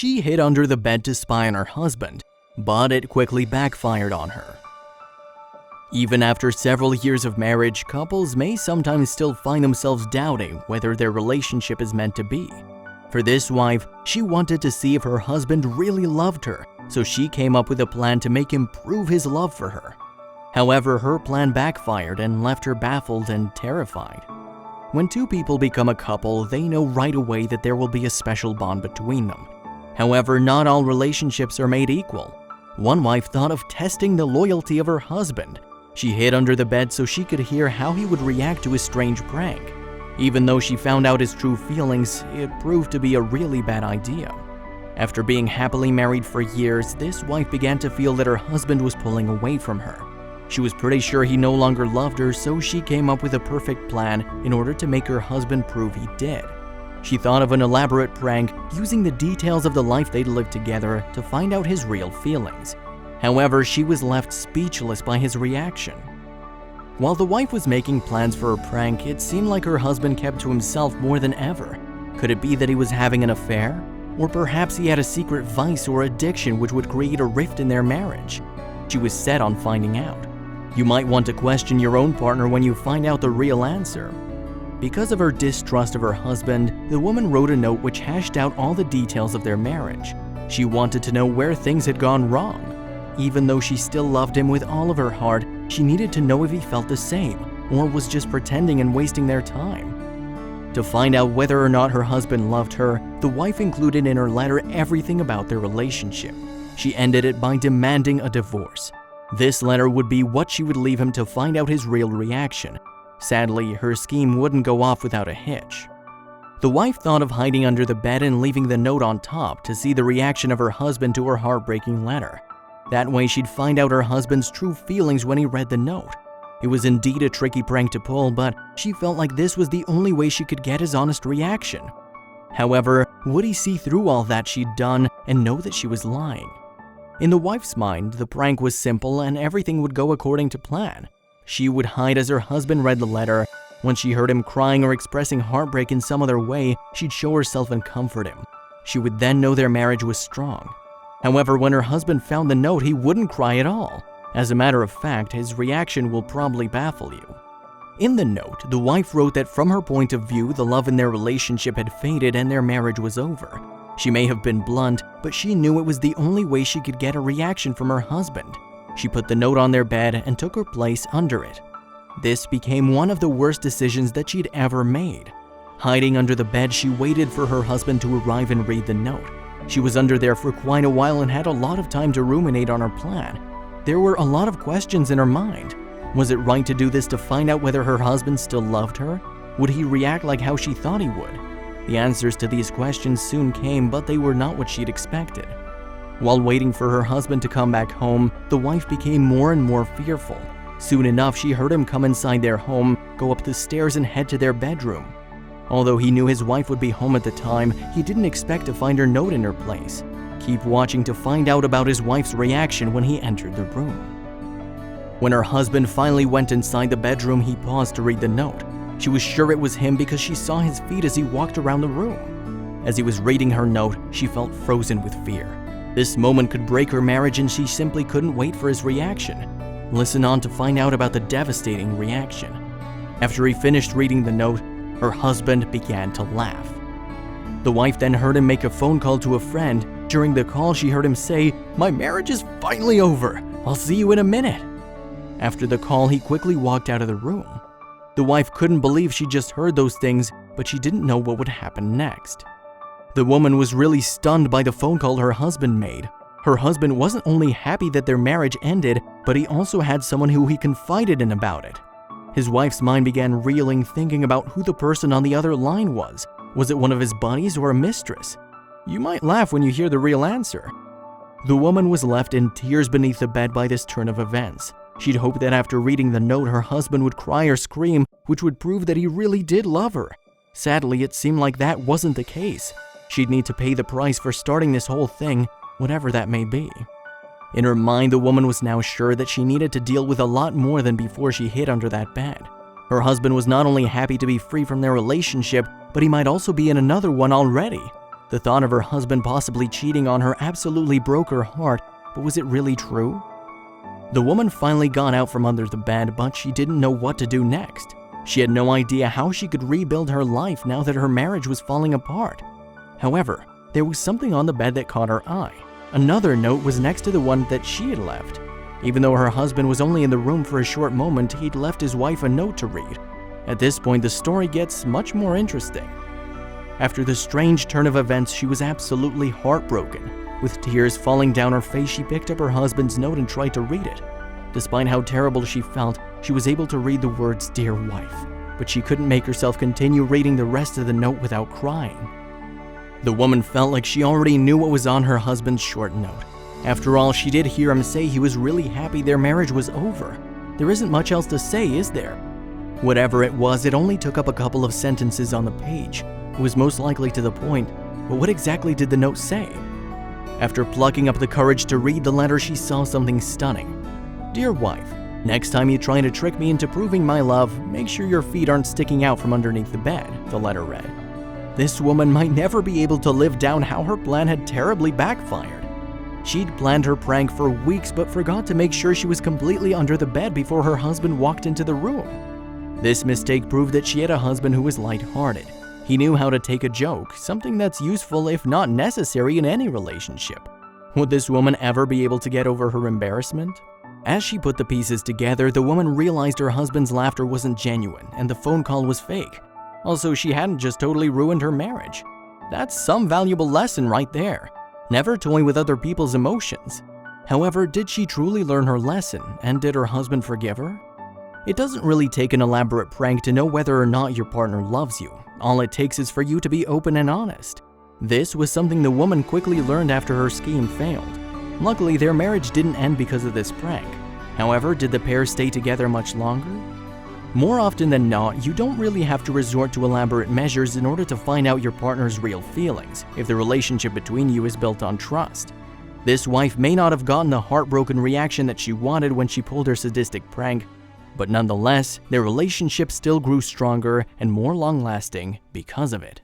She hid under the bed to spy on her husband, but it quickly backfired on her. Even after several years of marriage, couples may sometimes still find themselves doubting whether their relationship is meant to be. For this wife, she wanted to see if her husband really loved her, so she came up with a plan to make him prove his love for her. However, her plan backfired and left her baffled and terrified. When two people become a couple, they know right away that there will be a special bond between them. However, not all relationships are made equal. One wife thought of testing the loyalty of her husband. She hid under the bed so she could hear how he would react to his strange prank. Even though she found out his true feelings, it proved to be a really bad idea. After being happily married for years, this wife began to feel that her husband was pulling away from her. She was pretty sure he no longer loved her, so she came up with a perfect plan in order to make her husband prove he did. She thought of an elaborate prank using the details of the life they'd lived together to find out his real feelings. However, she was left speechless by his reaction. While the wife was making plans for her prank, it seemed like her husband kept to himself more than ever. Could it be that he was having an affair? Or perhaps he had a secret vice or addiction which would create a rift in their marriage? She was set on finding out. You might want to question your own partner when you find out the real answer. Because of her distrust of her husband, the woman wrote a note which hashed out all the details of their marriage. She wanted to know where things had gone wrong. Even though she still loved him with all of her heart, she needed to know if he felt the same, or was just pretending and wasting their time. To find out whether or not her husband loved her, the wife included in her letter everything about their relationship. She ended it by demanding a divorce. This letter would be what she would leave him to find out his real reaction. Sadly, her scheme wouldn't go off without a hitch. The wife thought of hiding under the bed and leaving the note on top to see the reaction of her husband to her heartbreaking letter. That way she'd find out her husband's true feelings when he read the note. It was indeed a tricky prank to pull, but she felt like this was the only way she could get his honest reaction. However, would he see through all that she'd done and know that she was lying? In the wife's mind, the prank was simple and everything would go according to plan. She would hide as her husband read the letter. When she heard him crying or expressing heartbreak in some other way, she'd show herself and comfort him. She would then know their marriage was strong. However, when her husband found the note, he wouldn't cry at all. As a matter of fact, his reaction will probably baffle you. In the note, the wife wrote that from her point of view, the love in their relationship had faded and their marriage was over. She may have been blunt, but she knew it was the only way she could get a reaction from her husband. She put the note on their bed and took her place under it. This became one of the worst decisions that she'd ever made. Hiding under the bed, she waited for her husband to arrive and read the note. She was under there for quite a while and had a lot of time to ruminate on her plan. There were a lot of questions in her mind. Was it right to do this to find out whether her husband still loved her? Would he react like how she thought he would? The answers to these questions soon came, but they were not what she'd expected. While waiting for her husband to come back home, the wife became more and more fearful. Soon enough, she heard him come inside their home, go up the stairs and head to their bedroom. Although he knew his wife would be home at the time, he didn't expect to find her note in her place. Keep watching to find out about his wife's reaction when he entered the room. When her husband finally went inside the bedroom, he paused to read the note. She was sure it was him because she saw his feet as he walked around the room. As he was reading her note, she felt frozen with fear. This moment could break her marriage and she simply couldn't wait for his reaction. Listen on to find out about the devastating reaction. After he finished reading the note, her husband began to laugh. The wife then heard him make a phone call to a friend. During the call, she heard him say, "My marriage is finally over. I'll see you in a minute." After the call, he quickly walked out of the room. The wife couldn't believe she just heard those things, but she didn't know what would happen next. The woman was really stunned by the phone call her husband made. Her husband wasn't only happy that their marriage ended, but he also had someone who he confided in about it. His wife's mind began reeling, thinking about who the person on the other line was. Was it one of his buddies or a mistress? You might laugh when you hear the real answer. The woman was left in tears beneath the bed by this turn of events. She'd hoped that after reading the note, her husband would cry or scream, which would prove that he really did love her. Sadly, it seemed like that wasn't the case. She'd need to pay the price for starting this whole thing, whatever that may be. In her mind, the woman was now sure that she needed to deal with a lot more than before she hid under that bed. Her husband was not only happy to be free from their relationship, but he might also be in another one already. The thought of her husband possibly cheating on her absolutely broke her heart, but was it really true? The woman finally got out from under the bed, but she didn't know what to do next. She had no idea how she could rebuild her life now that her marriage was falling apart. However, there was something on the bed that caught her eye. Another note was next to the one that she had left. Even though her husband was only in the room for a short moment, he'd left his wife a note to read. At this point, the story gets much more interesting. After the strange turn of events, she was absolutely heartbroken. With tears falling down her face, she picked up her husband's note and tried to read it. Despite how terrible she felt, she was able to read the words, "Dear wife," but she couldn't make herself continue reading the rest of the note without crying. The woman felt like she already knew what was on her husband's short note. After all, she did hear him say he was really happy their marriage was over. There isn't much else to say, is there? Whatever it was, it only took up a couple of sentences on the page. It was most likely to the point, but what exactly did the note say? After plucking up the courage to read the letter, she saw something stunning. "Dear wife, next time you try to trick me into proving my love, make sure your feet aren't sticking out from underneath the bed," the letter read. This woman might never be able to live down how her plan had terribly backfired. She'd planned her prank for weeks but forgot to make sure she was completely under the bed before her husband walked into the room. This mistake proved that she had a husband who was lighthearted. He knew how to take a joke, something that's useful if not necessary in any relationship. Would this woman ever be able to get over her embarrassment? As she put the pieces together, the woman realized her husband's laughter wasn't genuine and the phone call was fake. Also, she hadn't just totally ruined her marriage. That's some valuable lesson right there. Never toy with other people's emotions. However, did she truly learn her lesson, and did her husband forgive her? It doesn't really take an elaborate prank to know whether or not your partner loves you. All it takes is for you to be open and honest. This was something the woman quickly learned after her scheme failed. Luckily, their marriage didn't end because of this prank. However, did the pair stay together much longer? More often than not, you don't really have to resort to elaborate measures in order to find out your partner's real feelings, if the relationship between you is built on trust. This wife may not have gotten the heartbroken reaction that she wanted when she pulled her sadistic prank, but nonetheless, their relationship still grew stronger and more long-lasting because of it.